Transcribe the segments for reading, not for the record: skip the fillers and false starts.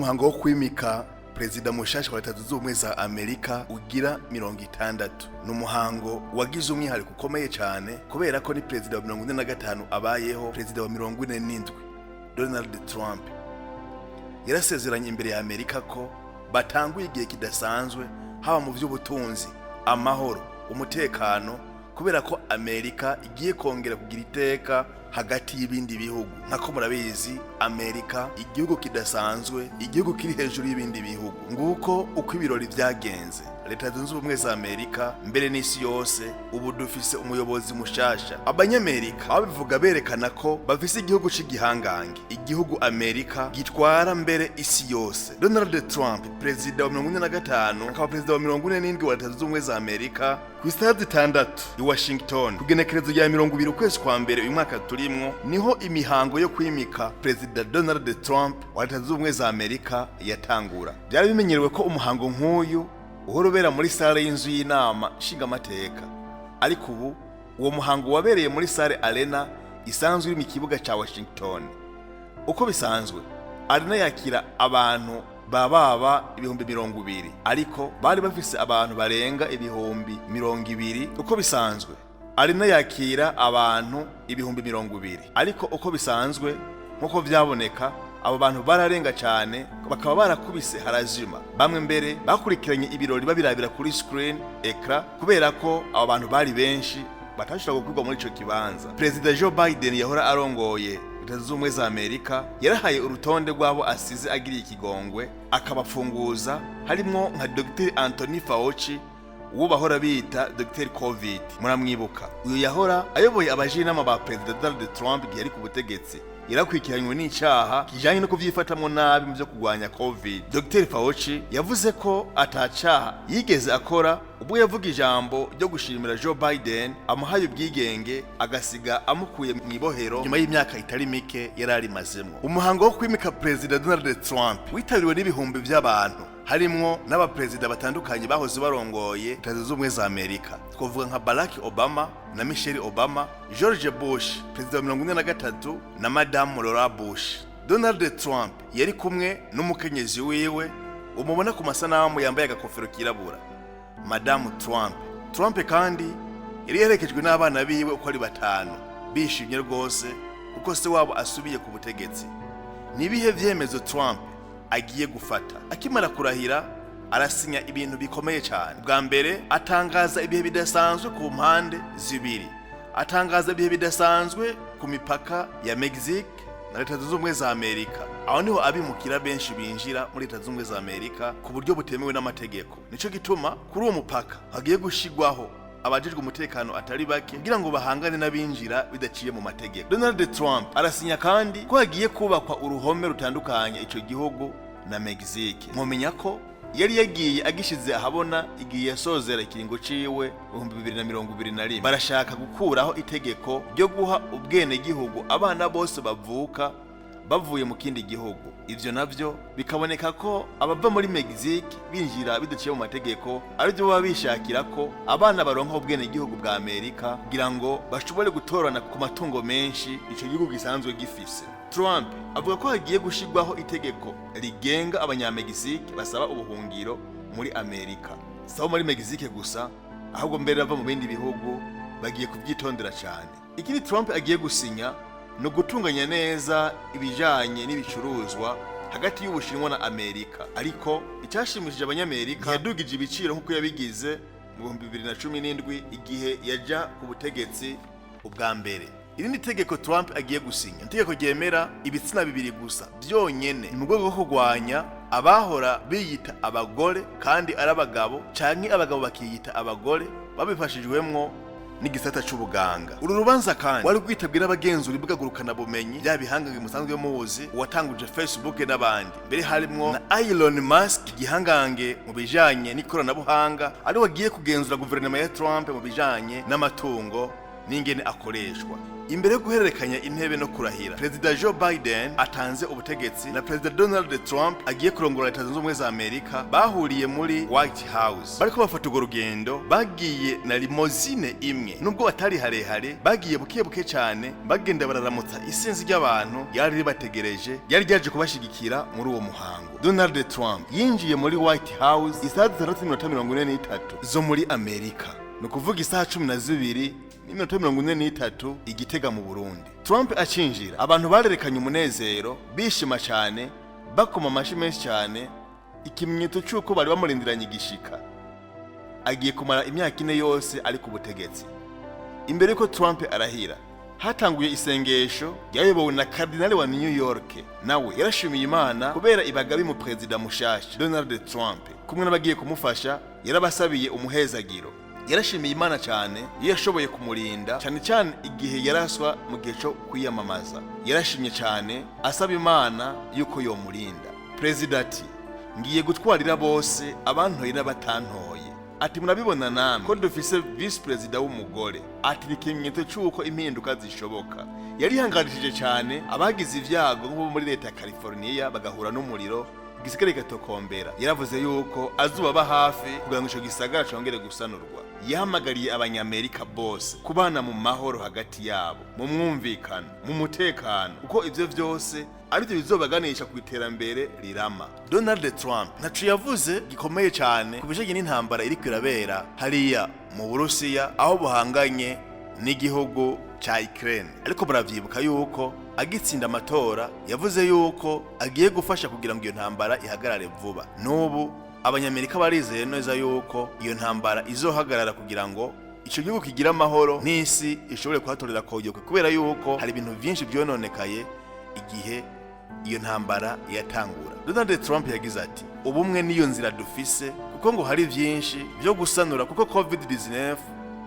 umuhango wo kwimika Perezida mushasha wa Leta Zunze Ubumwe za Amerika ugira 60. Ni umuhango wagize umwihariko ukomeye cyane kubera ko ni Perezida wa 45 abayeho Perezida wa 47 Donald Trump yarasezeranye imbere ya Amerika ko batanguye igihe kidasanzwe haba mu by'ubutunzi, amahoro, umutekano, kubera ko Amerika igiye kongera kugira iteka hagati y'ibindi bihugu. Nkako murabizi Amerika igihugu kidasanzwe, igihugu kiri hejuru y'ibindi bihugu. Nguko uko ibirori vyagenze. Leta Zunze Ubumwe za Amerika mbere n'isi yose ubu dufise umuyobozi mushasha. Abanyamerika babivuga berekana ko bafise igihugu c'igihangange, igihugu Amerika gitwara mbere isi yose. Donald Trump, Perezida wa 45 akaba Perezida wa 47 wa Leta Zunze Ubumwe za Amerika ku stade 6 i Washington kugenekerezo rya 20 ukwezi kwa mbere uyu mwaka turimwo, niho imihango yo kwimika Perezida Donald Trump wa Leta Zunze Ubumwe za Amerika yatangura. Byari bimenyerewe ko umuhango nk'uyu uhorobera muri sale y'inzu y'inama nshingamateka, ariko ubu uwo muhango wabereye muri sale Arena isanzwe iri mu kibuga ca Washington. Uko bisanzwe Arena yakira abantu baba ibihumbi 200, ariko bari bafise abantu barenga ibihumbi 200. Uko bisanzwe Arena yakira abantu ibihumbi 200, ariko uko bisanzwe nkuko vyaboneka abo bantu bararenga cyane, bakaba barakubise harazima. Bamwe mbere bakurikiranye ibirori babirabira kuri screen ekra kubera ko abo bantu bari benshi batashobora gukurwa muri ico kibanza. Perezida Joe Biden yahora arongoye Leta Zunze Ubumwe za Amerika yarahaye urutonde rw'abo asize agiriye ikigongwe akabafunguza, harimo nka Dr. Anthony Fauci uwo bahora bita Dr. Covid, muramwibuka. Uyu yahora ayoboye abajinama ba Perezida Donald Trump igihe ari ku butegetsi, yarakurikiranywe n'icyaha kijanye no kuvyifatamwo nabi mu byo kugwanya Covid. Dr. Fauci yavuze ko atacaha yigeze akora ubwo yavuga ijambo ryo gushimira Joe Biden amuhaye ubwigenge agasiga amukuye mu ibohero nyuma y'imyaka itari mike yarari mazemwo. Umuhango wo kwimika Perezida Donald Trump witabiriwe n'ibihumbi by'abantu, harimwo n'abaperezida batandukanye bahoze barongoye Leta Zunze Ubumwe za Amerika. Twavuga nka Barack Obama na Michelle Obama, George Bush, Perezida wa 43, na Madame Laura Bush. Donald Trump yari kumwe n'umukenyezi wiwe umubona ku masanamu yambaye agakofero kirabura, Madame Trump. Trump kandi yari yerekejwe n'abana biwe uko ari 5, bishimye rwose kuko se wabo asubiye ku butegetsi. Nibihe vyemezo Trump agiye gufata? Akimara kurahira arasinya ibintu bikomeye cyane. Bwa mbere atangaza ibihe bidasanzwe ku mpande zibiri, atangaza ibihe bidasanzwe ku mipaka ya Mexique na Leta Zunze Ubumwe za Amerika. Aho niho abimukira benshi binjira muri Leta Zunze Ubumwe za Amerika ku buryo butemewe n'amategeko. Nico gituma kuri uwo mupaka hagiye gushigwaho abajijwe umutekano atari bake kugira ngo bahangane n'abinjira bidaciye mu mategeko. Donald Trump arasinya kandi ko hagiye kubakwa uruhome rutandukanye ico gihugu na Mexique. Mwomenya ko yari yagiye agishize ahabona igiye yasozera ikiringo ciwe 2021. Barashaka gukuraho itegeko ryo guha ubwene gihugu abana bose bavuka bavuye mu kindi gihugu. Ivyo navyo bikaboneka ko abava muri Mexique binjira bidaciye mu mategeko ari byo baba bishakira ko abana baronka ubwene gihugu bwa Amerika kugira ngo bashobore gutorana ku matungo menshi ico gihugu gisanzwe gifise. Trump avuga ko hagiye gushigwaho itegeko rigenga abanyamexique basaba ubuhungiro muri Amerika. Saho muri Mexique gusa, ahubwo mbere bava mu bindi bihugu bagiye kubyitondera cyane. Ikindi Trump agiye gusinya no gutunganya neza ibijanye n'ibicuruzwa hagati y'Ubushinwa na Amerika. Ariko icyashimishije abanyamerika yadugije ibiciro nk'uko yabigize mu 2017 igihe yaja ku butegetsi ubwa mbere. Irindi tegeko Trump agiye gusinya, itegeko ryemera ibitsina bibiri gusa byonyene mu rwego rwo kurwanya abahora biyita abagore kandi ari abagabo, canke abagabo bakiyita abagore babifashijwemwo n'igisata c'ubuganga. Uru rubanza kandi wari rwitabwe n'abagenzura bw'agurukana bumenyi by'abihangange musanzwe muzi watanguje Facebook n'abandi. Mbere harimwo na Elon Musk, igihangange mu bijanye n'ikoranabuhanga, ari wagiye kugenzura guverinoma ya Trump mu bijanye n'amatungo n'ingene akoreshwa. Imbere yo guhererekanya intebe no kurahira, Perezida Joe Biden atanze ubutegetsi na Perezida Donald Trump agiye kurongora Leta Zunze Ubumwe za Amerika bahuriye muri White House. Bariko bafata urwo rugendo, bagiye na limousine imwe. Nubwo batari harehare, bagiye buke cyane, bagenda bararamutsa isinzi ry'abantu yari ribategereje, yari ryaje kubashigikira muri uwo muhango. Donald Trump yinjiye muri White House isaha 6:43 zo muri Amerika. No kuvuga isaha 12 n'iminota 43 igitega mu Burundi. Trump acinjira, abantu barerekanye umunezero, bishima cyane, bakoma amashi menshi cyane, ikimenyetso cy'uko bari bamurindiranye igishika. Agiye kumara imyaka 4 yose ari ku butegetsi. Imbere ko Trump arahira, hatanguye isengesho yayobowe na Kardinali wa New York. Nawe yarashimiye Imana kubera ibagabi mu Perezida mushasha Donald Trump. Kumwe n'abagiye kumufasha, yarabasabiye umuhezagiro. Yarashimiye Imana cyane yashoboye kumurinda cyane igihe yaraswa mu gihe cyo kwiyamamaza. Yarashimye cyane asaba Imana yuko yomurinda. Perezida ati, ngiye gutwarira bose abantoye n'abatantoye. Ati, murabibona namwe ko dufise vice president w'umugore. Ati, ikimenyetso cy'uko impinduka zishoboka. Yarihanganishije cyane abagize ivyago nko muri leta ya California bagahura n'umuriro, igisigare gatokombera. Yaravuze yuko azubaba hafi kugira ngo ico gisagara congere gusanurwa. Yahamagariye abanyamerika bose kubana mu mahoro hagati yabo, mu mwumvikano, mu mutekano, uko ivyo vyose arivyo bizobaganisha ku iterambere rirama. Donald Trump ntaco yavuze gikomeye cyane kubijanye n'intambara iri kwirabera hariya mu Burusiya aho buhanganye n'igihugu ca Ukraine. Ariko baravyibuka yuko agitsinda amatora yavuze yuko agiye gufasha kugira ngo iyo ntambara ihagarare vuba. N'ubu abanyamerika barizeye neza yuko iyo ntambara izohagarara kugira ngo ico gihugu kigira amahoro n'isi ishobore kuhatorera koyoka, kubera yuko hari ibintu byinshi byononekaye igihe iyo ntambara yatangura. Donald Trump yagize ati, ubumwe niyo nzira dufise kuko ngo hari byinshi byo gusanura, kuko COVID-19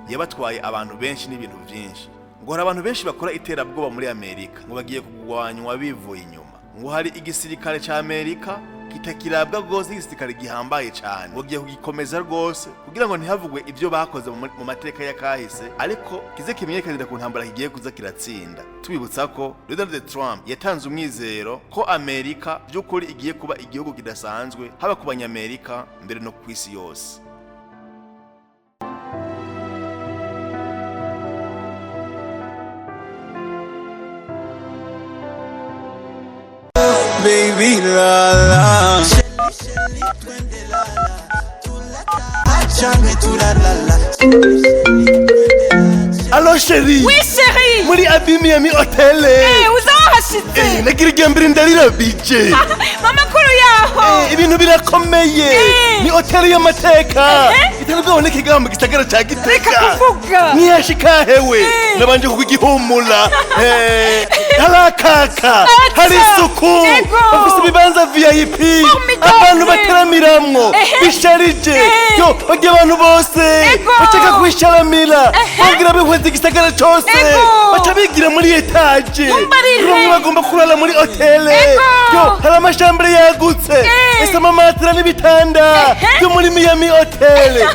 yabatwaye abantu benshi n'ibintu byinshi. Ngo hari abantu benshi bakora iterabwoba muri Amerika ngo bagiye kugwanywa bivuye inyuma. Ngo hari igisirikare ca Amerika kitakirabwa rwose, igisirikare gihambaye cyane, ngo giye kugikomeza rwose kugira ngo ntihavugwe ibyo bakoze mu mateka ya kahise, ariko kize kimenyekanira ku ntambara kigiye kuza kiratsinda. Tubibutsa ko Donald Trump yatanze umwizero ko Amerika by'ukuri igiye kuba igihugu kidasanzwe, haba ku banyamerika mbere no ku isi yose. Baby la la Allo chérie. Oui chérie. Muri Miami Hotel. uzawahashitse. Nagira igambire ndarira bije. Mama kuru yaho. Ibintu birakomeye. Ni hotel y'amateka. Itabwo n'ikigambo gisagara ca Gitega. Niyashika hewe. Nabanje kugihumula. Harakaka. Hari isuku. Bafise ibibanza VIP. Abantu bateramiramwo. Bisharije. Yo, bagiye abantu bose. Bachaka kwisharamira. Bagira bihweze igisagara cyose. Bacha bigira muri etage. Rumwe bagomba kurara muri hotel. Yo, hari amashambere yagutse. Ese amamatera n'ibitanda byo muri Miami Hotel.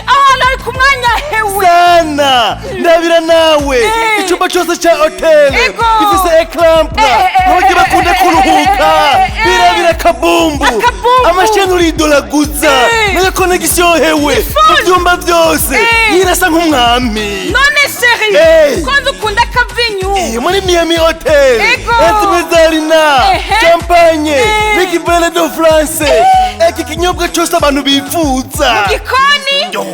Ahantu ari ku mwanya hewe. Sana, ndabira nawe. Icyumba cyose cya hotel. Gifise ecran plat. Nabyo bakunda kuruhuka. Birabira kabumbu. Amasheni uridolaguza. Nayo connection hewe. Ibyumba byose. Yirasa nk'umwami. None chérie. Kwanza ukunda kavinyu. Muri Miami Hotel. Esmezalina. Champagne. Belle de France. Eki kinyobwa cyose abantu bifuza.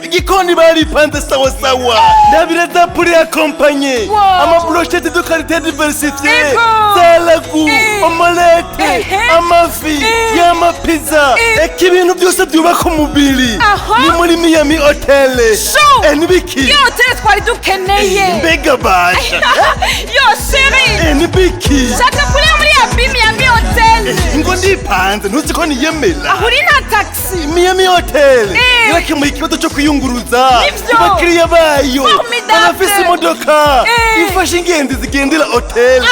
Igikoni bari panze sawa sawa. Ndabira za puri accompagné. Ama brochette de qualité diversifiée. Salagu, omelette, amafi, yama pizza. Eki ibintu byose byubaka umubiri. Ni muri Miami Hotel. Nibiki. Yo hotel twari dukeneye. Mbega basha. Yo chérie. Nibiki. Shaka kuri muri Miami Hotel. Ngo ndipanze ntuzi ko niyemera. Ahuri na taxi. Miami Hotel. Irakemuye ikibazo cyo kuyunguruza. Abakiriya bayo. Barafise imodoka. Ifashe ingenzi zigendera hotel.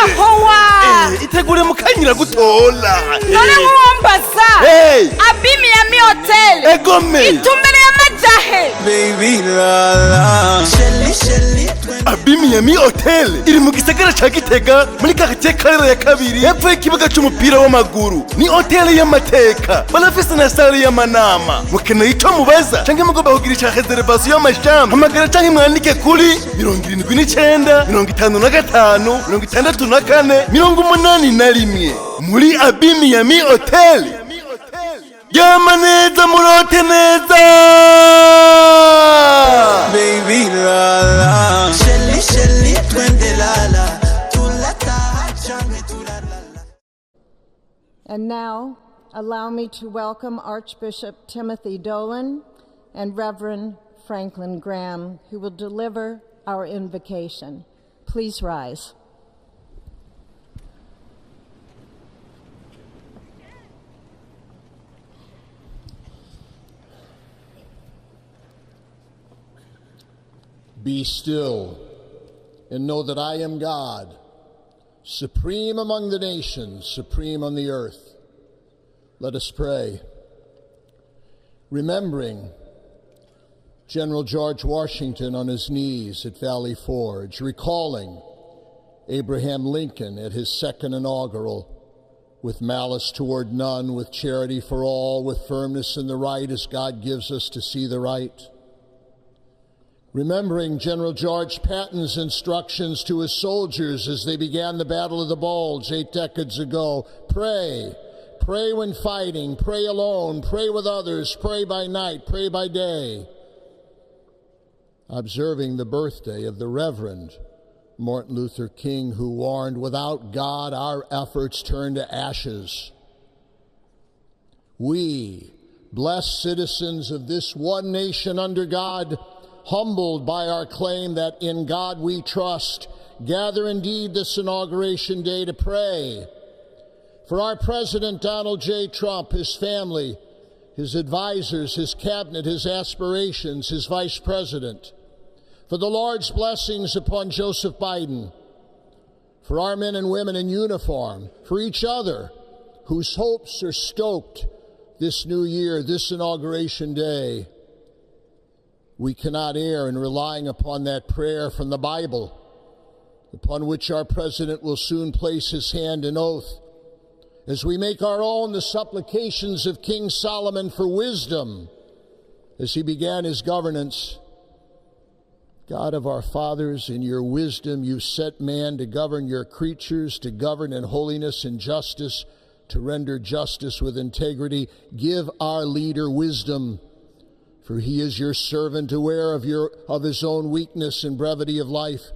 Itegure mukanyira gutola. None wumbaza. Miami Hotel. Egome. Itumbere y'amajyambere. jahe baby la la. Abi Miami Hotel iri mu gisagara ca Gitega muri quartier Karera ya kabiri hepfo y'ikibuga c'umupira w'amaguru. Ni hotel y'amateka banafise na salle y'amanama. Mukeneye ico mubaza canke mugomba kugirisha reservation y'amajambo hamagara canke mwandike kuri 79 55 64 81 muri Abi Miami Hotel. Yama neza murote neza Baby la la. Shelly twende la la. Tulata change tulala. And now, allow me to welcome Archbishop Timothy Dolan and Reverend Franklin Graham, who will deliver our invocation. Please rise. Be still and know that I am God, supreme among the nations, supreme on the earth. Let us pray. Remembering General George Washington on his knees at Valley Forge, recalling Abraham Lincoln at his second inaugural, with malice toward none, with charity for all, with firmness in the right as God gives us to see the right. Remembering General George Patton's instructions to his soldiers as they began the Battle of the Bulge 8 decades ago. Pray. Pray when fighting. Pray alone. Pray with others. Pray by night. Pray by day. Observing the birthday of the Reverend Martin Luther King, who warned, without God, our efforts turn to ashes. We, blessed citizens of this one nation under God, humbled by our claim that in God we trust, gather indeed this inauguration day to pray for our President Donald J. Trump, his family, his advisors, his cabinet, his aspirations, his vice president, for the Lord's blessings upon Joseph Biden, for our men and women in uniform, for each other whose hopes are stoked this new year, this inauguration day. We cannot err in relying upon that prayer from the Bible, upon which our president will soon place his hand in oath, as we make our own the supplications of King Solomon for wisdom as he began his governance. God of our fathers, in your wisdom you set man to govern your creatures, to govern in holiness and justice, to render justice with integrity. Give our leader wisdom, for he is your servant, aware of his own weakness and brevity of life.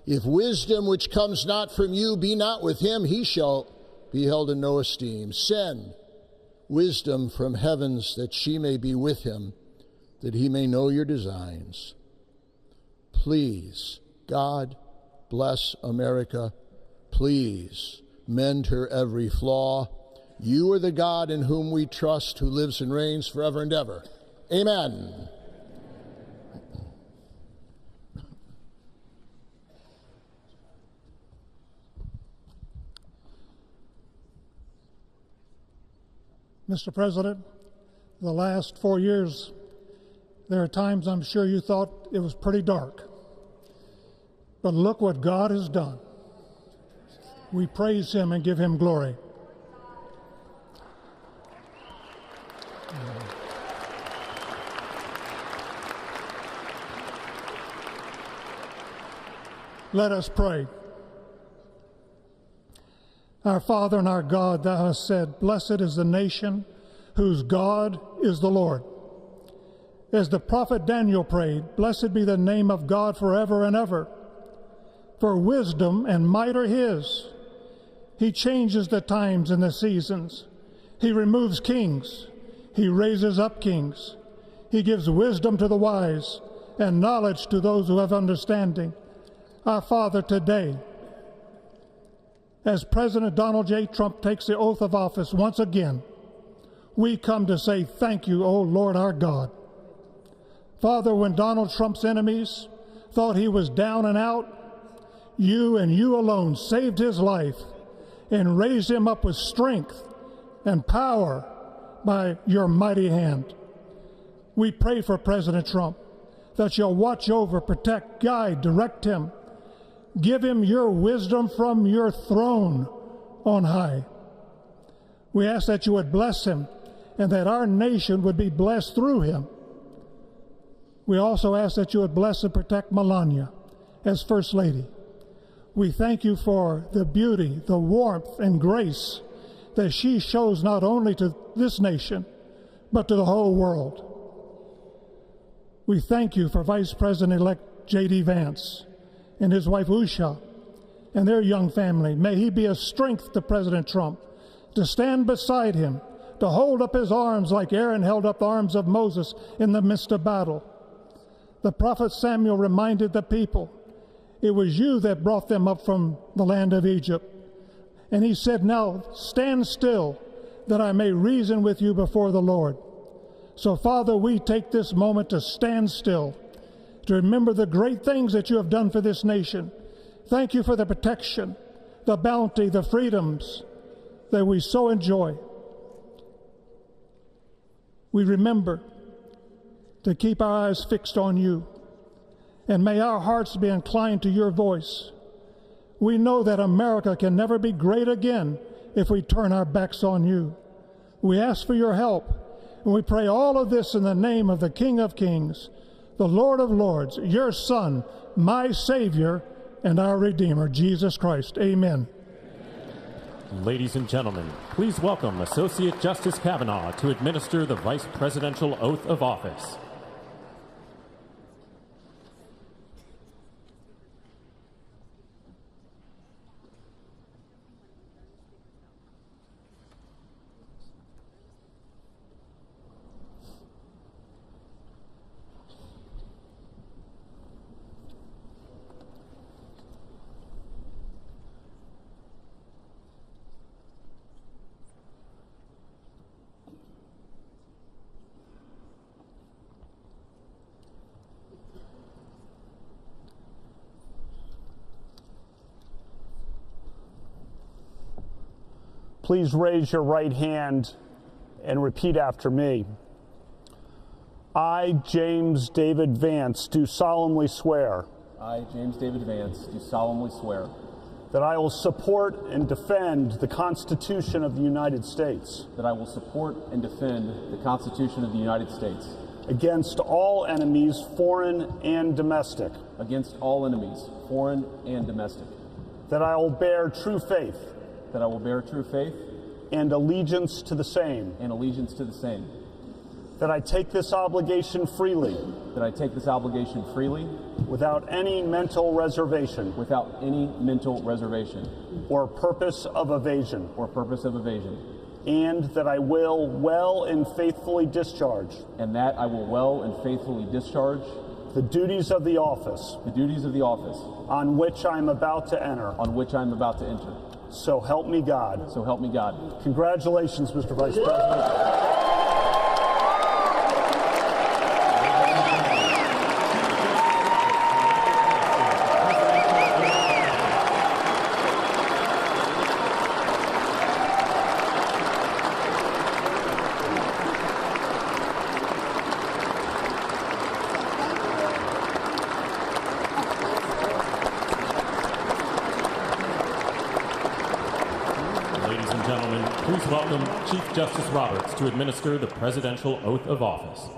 If wisdom which comes not from you be not with him, he shall be held in no esteem. Send wisdom from heavens that she may be with him, that he may know your designs. Please, God, bless America. Please, mend her every flaw. You are the God in whom we trust, who lives and reigns forever and ever. Amen. Mr. President, the last 4 years, there are times I'm sure you thought it was pretty dark. But look what God has done. We praise him and give him glory. Let us pray. Our Father and our God, thou hast said, blessed is the nation whose God is the Lord. As the prophet Daniel prayed, blessed be the name of God forever and ever. For wisdom and might are his. He changes the times and the seasons. He removes kings. He raises up kings. He gives wisdom to the wise and knowledge to those who have understanding. Our Father, today, as President Donald J. Trump takes the oath of office once again, we come to say thank you, O Lord our God. Father, when Donald Trump's enemies thought he was down and out, you and you alone saved his life and raised him up with strength and power by your mighty hand. We pray for President Trump, that you'll watch over, protect, guide, direct him. Give him your wisdom from your throne on high. We ask that you would bless him and that our nation would be blessed through him. We also ask that you would bless and protect Melania as First Lady. We thank you for the beauty, the warmth, and grace that she shows not only to this nation, but to the whole world. We thank you for Vice President-elect J.D. Vance and his wife Usha and their young family. May he be a strength to President Trump, to stand beside him, to hold up his arms like Aaron held up the arms of Moses in the midst of battle. The prophet Samuel reminded the people, it was you that brought them up from the land of Egypt. And he said, now stand still, that I may reason with you before the Lord. So, Father, we take this moment to stand still, to remember the great things that you have done for this nation. Thank you for the protection, the bounty, the freedoms that we so enjoy. We remember to keep our eyes fixed on you, and may our hearts be inclined to your voice. We know that America can never be great again if we turn our backs on you. We ask for your help, and we pray all of this in the name of the King of Kings, the Lord of Lords, your Son, my Savior, and our Redeemer, Jesus Christ. Amen. Ladies and gentlemen, please welcome Associate Justice Kavanaugh to administer the Vice Presidential Oath of Office. Please raise your right hand and repeat after me. I, James David Vance, do solemnly swear. I, James David Vance, do solemnly swear that I will support and defend the Constitution of the United States. that I will support and defend the Constitution of the United States Against all enemies, foreign and domestic. against all enemies, foreign and domestic, That I will bear true faith that I will bear true faith and allegiance to the same. and allegiance to the same, That I take this obligation freely, that I take this obligation freely without any mental reservation without any mental reservation or purpose of evasion. or purpose of evasion, And that I will well and faithfully discharge and that I will well and faithfully discharge the duties of the office the duties of the office on which I am about to enter. on which I am about to enter. So help me God. So help me God. Congratulations, Mr. Vice President. Ladies and gentlemen, please welcome Chief Justice Roberts to administer the Presidential Oath of Office.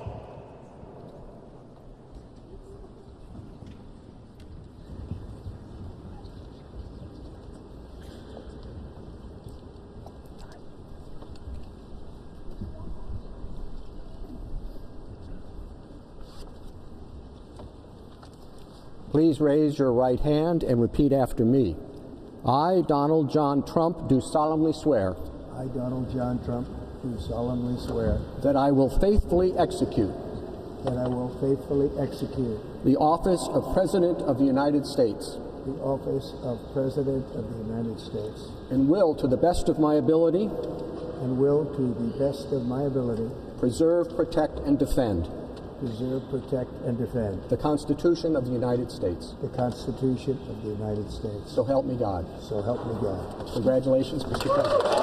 Please raise your right hand and repeat after me. I, Donald John Trump, do solemnly swear I, Donald John Trump, do solemnly swear that I will faithfully execute that I will faithfully execute the office of President of the United States the office of President of the United States and will, to the best of my ability, and will, to the best of my ability, preserve, protect, and defend preserve, protect, and defend the Constitution of the United States. the Constitution of the United States. So help me God. So help me God. Congratulations, Mr. President.